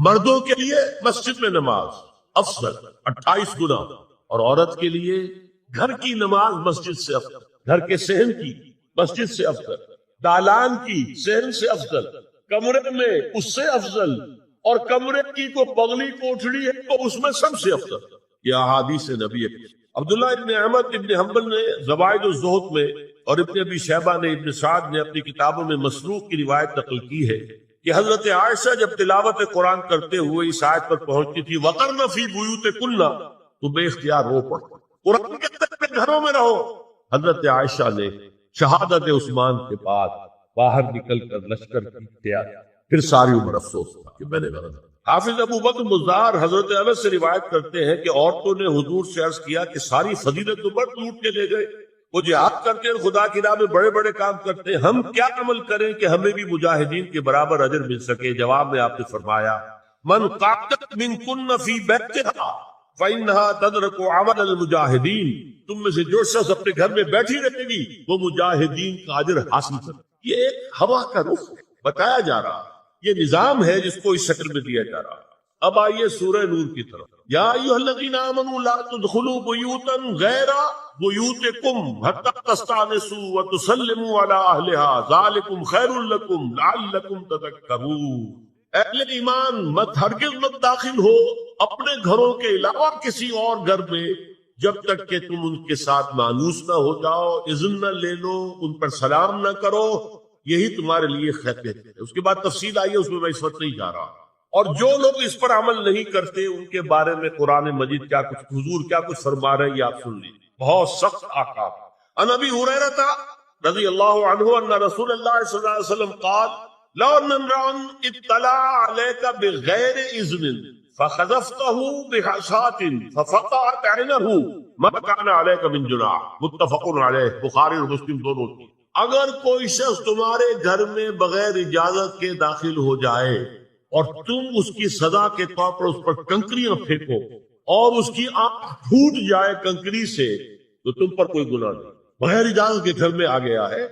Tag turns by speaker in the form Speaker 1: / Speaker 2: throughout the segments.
Speaker 1: مردوں کے لیے مسجد میں نماز افضل 28 گنا، اور عورت کے لیے گھر کی نماز مسجد سے افضل، گھر کے صحن کی مسجد سے افضل، دالان کی صحن سے افضل، کمرے میں اس سے افضل، اور کمرے کی کو بغلی کوٹھڑی ہے تو اس میں سب سے افضل۔ یہ احادیث نبی ہے۔ عبداللہ ابن احمد ابن حنبل نے زوائد الزہد میں اور ابن ابی شیبہ نے، ابن سعد نے اپنی کتابوں میں مسروق کی روایت نقل کی ہے کہ حضرت عائشہ جب تلاوت قرآن کرتے ہوئے اس آیت پر پہنچتی تھی وَقَرْنَ فِي بُيُوتِكُنَّ، تو بے اختیار رو پڑتی، قرآن کہتا ہے اپنے گھروں میں رہو۔ حضرت عائشہ نے شہادت عثمان کے بعد باہر نکل کر لشکر کی تیاری، پھر ساری عمر افسوس ہوا کہ میں نے غلط۔ حافظ ابو بکر مزار حضرت انس سے روایت کرتے ہیں کہ عورتوں نے حضور سے عرض کیا کہ ساری فضیلت تو مرد لوٹ کے لے گئے، وہ جہاد کرتے ہیں، خدا کی راہ میں بڑے بڑے کام کرتے ہیں، ہم کیا عمل کریں کہ ہمیں بھی مجاہدین کے برابر اجر مل سکے؟ جواب میں آپ نے فرمایا من قعدت منکن فی بیتہا فإنہا تدرک عمل المجاہدین، تم میں سے جو شخص اپنے گھر میں بیٹھی رہے گی وہ مجاہدین کا اجر حاصل کرے۔ یہ ایک ہوا کا رخ بتایا جا رہا ہے، یہ نظام ہے جس کو اس شکل میں دیا جا رہا ہے۔ اب آئیے سورہ نور کی طرف۔ یا ایھا الذین آمنوا لا تدخلوا بیوتا غیر بیوتکم حتی تستأنسوا وتسلموا علی اہلها ذالکم خیر لکم لعلکم تذکرون۔ اہل ایمان مت ہرگز مت داخل ہو اپنے گھروں کے علاوہ کسی اور گھر میں جب تک کہ تم ان کے ساتھ مانوس نہ ہو جاؤ، اذن نہ لے لو، ان پر سلام نہ کرو، یہی تمہارے لیے خیر ہے۔ اس کے بعد تفصیل آئی ہے، اس میں اس وقت نہیں جا رہا۔ اور جو لوگ اس پر عمل نہیں کرتے ان کے بارے میں قرآن مجید کیا کچھ حضور کیا کچھ فرما رہے ہیں یہ آپ سن لیجیے، بہت سخت احکام۔ عن ابی ہریرہ رضی اللہ عنہ ان رسول اللہ صلی اللہ علیہ وسلم قال لو ان امرا اطلع عليك بغیر اذن فخذفته بحصاة ففقعت عينه ما كان عليك من جناح، متفق علیہ، بخاری اور مسلم دونوں کی۔ اگر کوئی شخص تمہارے گھر میں بغیر اجازت کے داخل ہو جائے اور تم اس کی سزا کے طور پر اس پر کنکریاں پھینکو اور اس کی آنکھ پھوٹ جائے کنکری سے تو تم پر کوئی گناہ نہیں۔ بغیر اجازت کے گھر میں آ گیا ہے،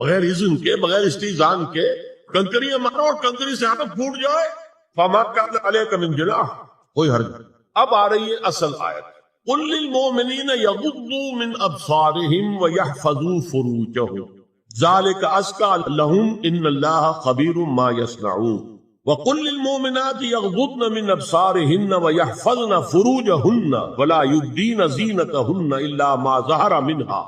Speaker 1: بغیر اذن کے، بغیر استئذان کے کنکریاں مارو اور کنکری سے آنکھ پھوٹ جائے، فما كان عليك من جناح، کوئی حرج نہیں۔ اب آ رہی ہے اصل آیت، قل للمؤمنین یغضوا من ابصارهم ويحفظوا فروجهم ذلك ازكى لهم ان الله خبير ما يصنعون وقل للمؤمنات يغضضن من ابصارهن ويحفظن فروجهن ولا يبدين زينتهن الا ما ظهر منها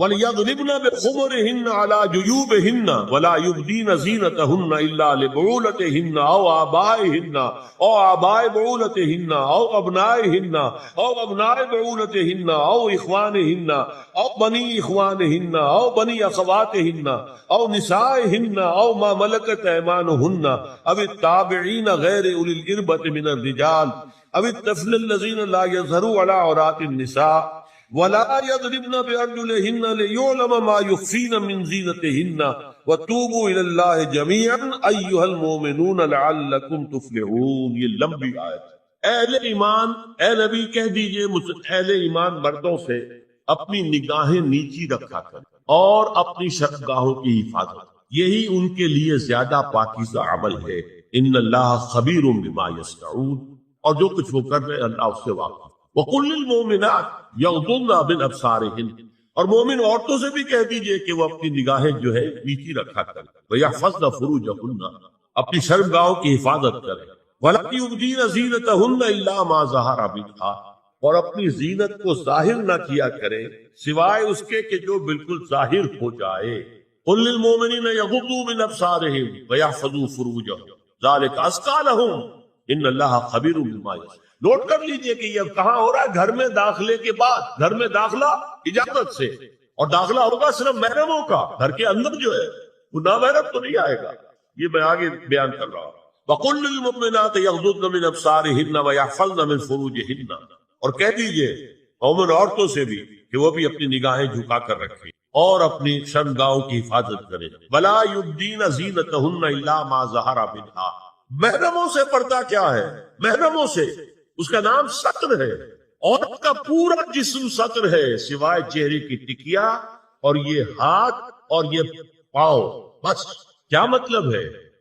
Speaker 1: وَلْيَضْرِبْنَ بِخُمُرِهِنَّ عَلَى جُيُوبِهِنَّ وَلَا يُبْدِينَ زِينَتَهُنَّ إِلَّا لِبُعُولَتِهِنَّ أَوْ آبَائِهِنَّ أَوْ آبَاءِ بُعُولَتِهِنَّ أَوْ أَبْنَائِهِنَّ أَوْ أَبْنَاءِ بُعُولَتِهِنَّ أَوْ إِخْوَانِهِنَّ أَوْ بَنِي إِخْوَانِهِنَّ أَوْ بَنِي أَخَوَاتِهِنَّ أَوْ نِسَائِهِنَّ أَوْ مَا مَلَكَتْ أَيْمَانُهُنَّ أَوِ التَّابِعِينَ غَيْرِ أُولِي الْإِرْبَةِ مِنَ الرِّجَالِ أَوِ الطَّفْلِ الَّذِينَ لَا يَظْهَرُوا عَلَى عَوْرَاتِ النِّسَاءِ وَلَا يَضْرِبْنَ بِأَرْجُلِهِنَّ لِيُعْلَمَ مَا يُخْفِينَ مِنْ زِينَتِهِنَّ وَتُوبُوا إِلَى اللَّهِ جَمِيعًا أَيُّهَا الْمُؤْمِنُونَ لَعَلَّكُمْ تُفْلِحُونَ۔ یہ لمبی آیت ہے۔ اہل ایمان، اے نبی کہہ دیجئے اہل ایمان مردوں سے اپنی نگاہیں نیچی رکھا کریں اور اپنی شرمگاہوں کی حفاظت، یہی ان کے لیے زیادہ پاکیزہ عمل ہے۔ ان اللہ خبیر بما یصنعون، اور جو کچھ وہ کر رہے اللہ اس سے واقف۔ وَقُلْ لِلْمُؤْمِنَاتِ يَغْضُضْنَ مِنْ أَبْصَارِهِنَّ، اور مومن عورتوں سے بھی کہہ دیجئے کہ وہ اپنی نگاہیں جو ہے نیچی رکھا کریں، وَيَحْفَظْنَ فُرُوجَهُنَّ، اپنی شرمگاہوں کی حفاظت کریں، وَلَا يُبْدِينَ زِينَتَهُنَّ إِلَّا مَا ظَهَرَ مِنْهَا، اور اپنی زینت کو ظاہر نہ کیا کریں سوائے اس کے کہ جو بالکل ظاہر ہو جائے۔ قُلْ لِلْمُؤْمِنِينَ يَغُضُّوا مِنْ أَبْصَارِهِمْ وَيَحْفَظُوا فُرُوجَهُمْ ذَلِكَ أَزْكَىٰ لَهُمْ إِنَّ اللَّهَ خَبِيرٌ بِمَا يَصْنَعُونَ۔ نوٹ کر لیجئے کہ یہ کہاں ہو رہا ہے؟ گھر میں داخلے کے بعد، گھر میں داخلہ اجازت سے، اور داخلہ ہوگا صرف محرموں کا، گھر کے اندر جو ہے وہ نامحرم تو نہیں آئے گا۔ یہ میں آگے بیان کر رہا ہوں۔ وَقُلْ لِلْمُؤْمِنَاتِ يَغْضُضْنَ مِنْ أَبْصَارِهِنَّ وَيَحْفَظْنَ مِنْ فُرُوجِهِنَّ، اور کہہ دیجئے مومن عورتوں سے بھی کہ وہ بھی اپنی نگاہیں جھکا کر رکھیں اور اپنی شرمگاہوں کی حفاظت کریں۔ وَلَا يُبْدِينَ زِينَتَهُنَّ إِلَّا مَا ظَهَرَ مِنْهَا، محرموں سے پردہ کیا ہے؟ محرموں سے اس کا نام ستر ہے، عورت کا پورا جسم ستر ہے سوائے چہرے کی ٹکیا اور یہ ہاتھ اور یہ پاؤں، بس۔ کیا مطلب ہے؟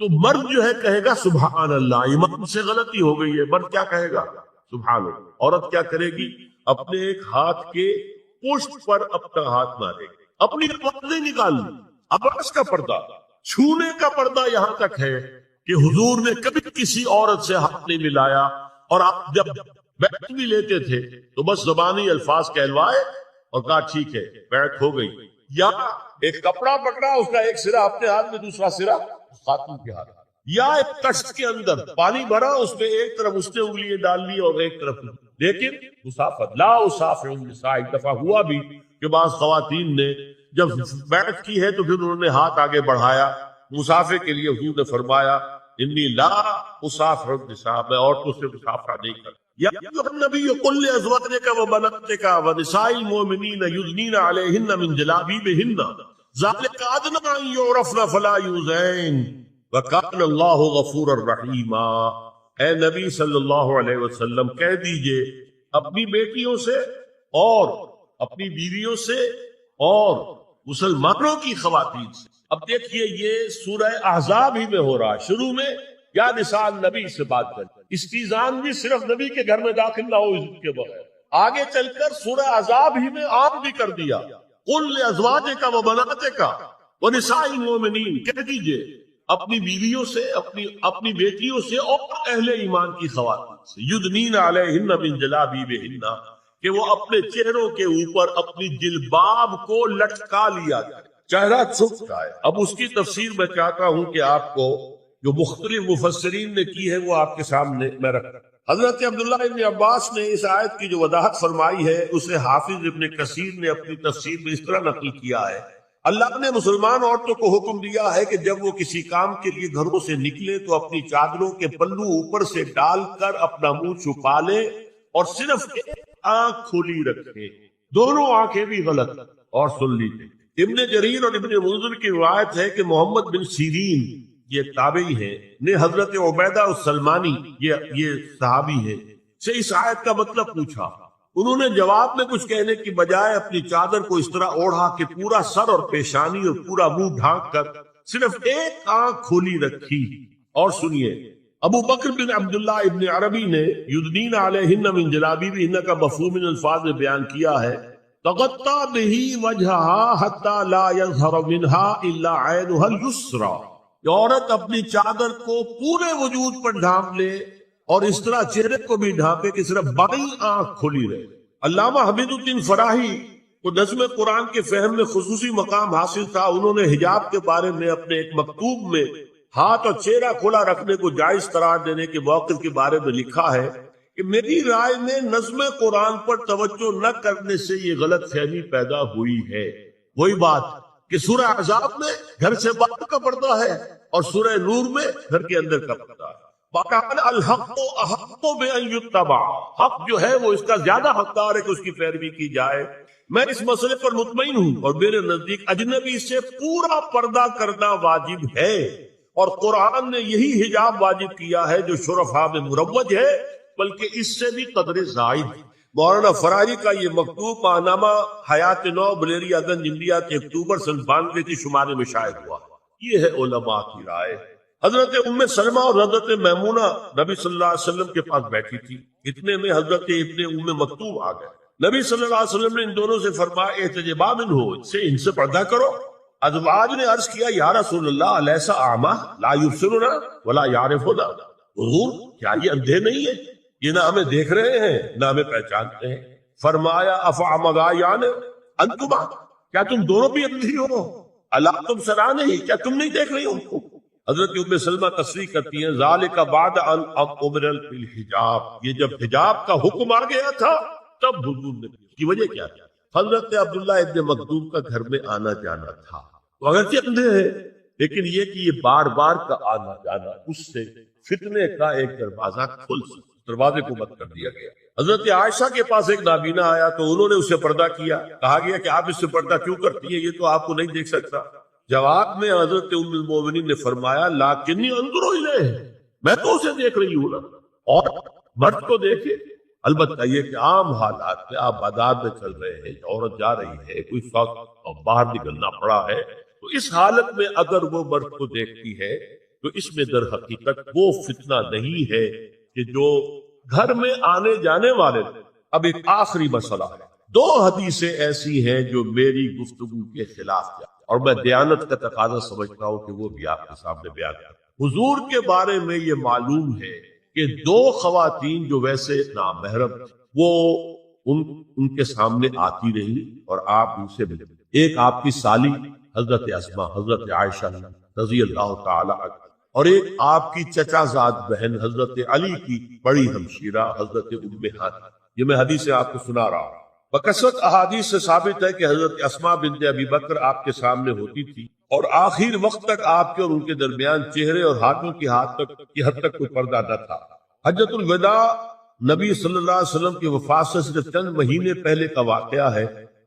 Speaker 1: تو مرد جو ہے کہے گا سبحان اللہ، امام سے غلطی ہو گئی ہے، مرد کیا کہے گا؟ سبحان اللہ۔ عورت کیا کرے گی؟ اپنے ایک ہاتھ کے پشت پر اپنا ہاتھ مارے گی، اپنی آواز نہیں نکالنی۔ عباس کا پردہ، چھونے کا پردہ یہاں تک ہے کہ حضور نے کبھی کسی عورت سے ہاتھ نہیں ملایا، اور آپ جب بیعت بھی لیتے تھے تو بس زبانی الفاظ کہلوائے اور کہا ٹھیک ہے بیعت ہو گئی، یا ایک کپڑا پکڑا، اس کا ایک سرا اپنے ہاتھ میں دوسرا سرا خاتون کے ہاتھ، یا ایک کشت کے اندر پانی بھرا، اس میں ایک طرف اس نے انگلیاں ڈال لی اور ایک طرف، لیکن مسافر لا اسافر النساء۔ ایک دفعہ ہوا بھی کہ بعض خواتین نے جب بیعت کی ہے تو پھر انہوں نے ہاتھ آگے بڑھایا مسافر کے لیے، حضور نے فرمایا انی لا اسافر النساء، میں عورتوں سے مسافرہ نہیں کرتا۔ یا ایھا النبی قل لازواجک وبناتک ونساء المؤمنین یدنین علیہن من جلابیبہن ذلک ادنی ان یعرفن فلا یؤذین وکان اللہ غفورا رحیما۔ اے نبی صلی اللہ علیہ وسلم کہہ دیجئے اپنی بیٹیوں سے اور اپنی بیویوں سے اور مسلمانوں کی خواتین سے۔ اب دیکھیے یہ سورہ احزاب ہی میں ہو رہا ہے، شروع میں یا نساء نبی سے بات کریں، استیزان بھی صرف نبی کے گھر میں داخل نہ ہو اذن کے بغیر، آگے چل کر سورہ احزاب ہی میں عام بھی کر دیا، قل لازواجک وبناتک ونساء المؤمنین، کہہ دیجئے اپنی بیویوں سے، اپنی بیٹیوں سے اور اہل ایمان کی خواتین سے، یدنین علیہن من جلابیبہن، کہ وہ اپنے چہروں کے اوپر اپنی جلباب کو لٹکا لیا جائے، چہرہ چھپ جائے۔ اب اس کی تفسیر میں چاہتا ہوں کہ آپ کو جو مختلف مفسرین نے کی ہے وہ آپ کے سامنے میں رکھتا ہوں۔ حضرت عبداللہ ابن عباس نے اس آیت کی جو وضاحت فرمائی ہے اسے حافظ ابن کثیر نے اپنی تفسیر میں اس طرح نقل کیا ہے، اللہ نے مسلمان عورتوں کو حکم دیا ہے کہ جب وہ کسی کام کے لیے گھروں سے نکلے تو اپنی چادروں کے پلو اوپر سے ڈال کر اپنا منہ چھپا لے اور صرف ایک آنکھ کھلی رکھے، دونوں آنکھیں بھی غلط۔ اور سن لیجیے ابن جریر اور ابن منذر کی روایت ہے کہ محمد بن سیرین یہ تابعی ہے نے حضرت عبیدہ السلمانی یہ صحابی ہے سے اس آیت کا مطلب پوچھا، انہوں نے جواب میں کچھ کہنے کی بجائے اپنی چادر کو اس طرح اوڑھا کہ پورا سر اور پیشانی اور پورا منہ ڈھانک کر صرف ایک آنکھ کھولی رکھی۔ اور سنیے ابو بکر بن عبداللہ ابن عربی نے یدنین علیہن من جلابیبہن کا مفہوم ان الفاظ میں بیان کیا ہے، تغطى به وجهها حتى لا يظهر منها الا عينها اليسرى، کہ عورت اپنی چادر کو پورے وجود پر ڈھانپ لے اور اس طرح چہرے کو بھی ڈھانپے کہ صرف بائیں آنکھ کھلی رہے۔ علامہ حمید الدین فراہی کو نظم قرآن کے فہم میں خصوصی مقام حاصل تھا، انہوں نے حجاب کے بارے میں اپنے ایک مکتوب میں ہاتھ اور چہرہ کھلا رکھنے کو جائز قرار دینے کے موقف کے بارے میں لکھا ہے کہ میری رائے میں نظم قرآن پر توجہ نہ کرنے سے یہ غلط فہمی پیدا ہوئی ہے۔ وہی بات کہ سورہ احزاب میں گھر سے باہر کا پردہ ہے اور سورہ نور میں گھر کے اندر کا پردہ ہے۔ وَقَالَ الْحَقُّ أَحَقُّ بِأَن يُتَّبَعَ، حق جو ہے وہ اس کا زیادہ حقدار ہے کہ اس کی پیروی کی جائے۔ میں اس مسئلے پر مطمئن ہوں اور میرے نزدیک اجنبی سے پورا پردہ کرنا واجب ہے، اور قرآن نے یہی حجاب واجب کیا ہے جو شرفاء میں مروج ہے، بلکہ اس سے بھی قدر زائد۔ مولانا فراہی کا یہ مکتوب ماہنامہ حیات نو بلیریا گنج انڈیا کے اکتوبر سن 92 کی شمارے میں شائع ہوا۔ یہ ہے علماء کی رائے۔ حضرت ام سلمہ اور حضرت میمونہ نبی صلی اللہ علیہ وسلم کے پاس بیٹھی تھی، اتنے میں حضرت ابن ام مکتوم آ گئے۔ نبی صلی اللہ علیہ وسلم نے ان دونوں سے فرمایا احتجبا منہ، ان سے پردہ کرو۔ ازواج نے عرض کیا یا رسول اللہ الیس اعمی لا یبصرنا ولا یعرفنا، حضور کیا یہ اندھے نہیں ہے، یہ نہ ہمیں دیکھ رہے ہیں نہ ہمیں پہچانتے ہیں؟ فرمایا افعمغایان انتما، کیا تم دونوں بھی اندھی ہو؟ اللہ تم سرا نہیں، کیا تم نہیں دیکھ رہی ہو؟ حضرت ام سلمہ تصریح کرتی ہیں ذالک بعد ان امر بالحجاب، یہ جب حجاب کا حکم آ گیا تھا تب حضور نے، اس کی وجہ کیا تھا؟ حضرت عبداللہ ابن مکتوم کا گھر میں آنا جانا تھا، تو اگرچہ اندھے ہیں لیکن یہ کہ یہ بار بار کا آنا جانا اس سے فتنے کا ایک دروازہ کھل سکتا، دروازے کو بند کر دیا گیا۔ حضرت عائشہ کے پاس ایک نابینا آیا تو انہوں نے اسے پردہ کیا، کہا گیا کہ آپ اس سے پردہ کیوں کرتی ہیں، یہ تو آپ کو نہیں دیکھ سکتا۔ جواب میں حضرت ام المومنین نے فرمایا لاکنی انظر الیہ، میں تو اسے دیکھ رہی ہوں نا، اور مرد کو دیکھے۔ البتہ یہ کہ عام حالات میں آپ بازار میں چل رہے ہیں، عورت جا رہی ہے، کوئی شخص باہر نکلنا پڑا ہے، تو اس حالت میں اگر وہ مرد کو دیکھتی ہے تو اس میں در حقیقت وہ فتنہ نہیں ہے کہ جو گھر میں آنے جانے والے. اب ایک آخری مسئلہ ہے. 2 حدیثیں ایسی ہیں جو میری گفتگو کے خلاف ہیں اور میں دیانت کا تقاضا سمجھتا ہوں کہ وہ بھی آپ کے سامنے بیان کروں. حضور کے بارے میں یہ معلوم ہے کہ 2 خواتین جو ویسے نامحرم وہ ان کے سامنے آتی رہی اور آپ ان سے ملے. ایک آپ کی سالی حضرت اسماء حضرت عائشہ رضی اللہ تعالی عنہ اور ایک آپ کی چچا زاد بہن حضرت علی کی بڑی ہمشیرہ حضرت ام ہانی. یہ میں حدیث آپ کو سنا رہا ہوں. بکثرت احادیث سے ثابت ہے کہ حضرت اسماء بنت ابی بکر آپ کے سامنے ہوتی تھی اور آخر وقت تک آپ کے اور ان کے درمیان چہرے اور ہاتھوں کی حد تک کوئی پردہ نہ تھا. حجۃ الوداع نبی صلی اللہ علیہ وسلم کی وفات سے صرف چند مہینے پہلے کا واقعہ ہے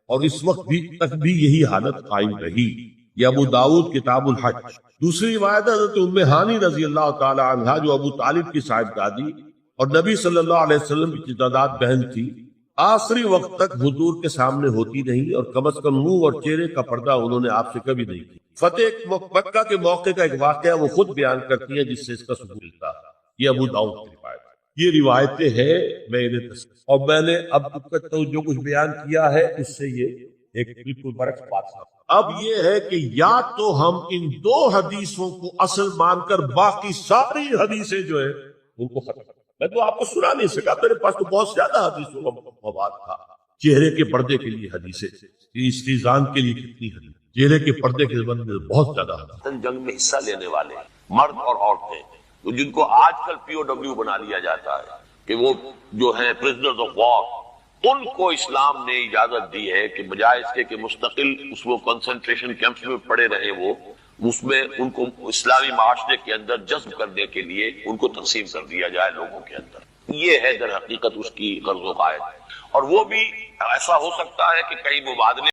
Speaker 1: اور اس وقت تک بھی یہی حالت قائم رہی. یہ ابو داؤد کتاب الحج. دوسری روایت حضرت ام ہانی رضی اللہ تعالی عنہا جو ابو طالب کی صاحبزادی اور نبی صلی اللہ علیہ وسلم کی چچا بہن تھی آخری وقت تک حضور کے سامنے ہوتی نہیں اور کم از کم منہ اور چہرے کا پردہ انہوں نے آپ سے کبھی نہیں کی. فتح مکہ کے موقع کا ایک واقعہ وہ خود بیان کرتی ہے جس سے اس کا ثبوت ملتا ہے. یہ ابو داؤد کی روایت. یہ روایتیں ہیں میں انہیں اور میں نے اب تک جو کچھ بیان کیا ہے اس سے یہ ایک بالکل برعکس بات ہے. اب یہ ہے کہ یا تو ہم ان 2 حدیثوں کو اصل مان کر باقی ساری حدیثیں جو ہے ان کو ختم. میں تو آپ کو سنا نہیں سکا, میرے پاس تو بہت زیادہ حدیثوں کا مواد تھا. چہرے کے پردے کے لیے حدیثیں, استیزان کے لیے کتنی حدیث, چہرے کے پردے کے بارے میں بہت زیادہ حدیث.
Speaker 2: جنگ میں حصہ لینے والے مرد اور عورتیں جن کو آج کل POW بنا لیا جاتا ہے کہ وہ جو ہیں پرزنرز آف وار, ان کو اسلام نے اجازت دی ہے کہ بجائے اس کے کہ مستقل اس وہ کنسنٹریشن کیمپس میں پڑے رہے, وہ اس میں ان کو اسلامی معاشرے کے اندر جذب کرنے کے لیے ان کو تقسیم کر دیا جائے لوگوں کے اندر. یہ ہے در حقیقت اس کی غرض و غایت. اور وہ بھی ایسا ہو سکتا ہے کہ کئی مبادلے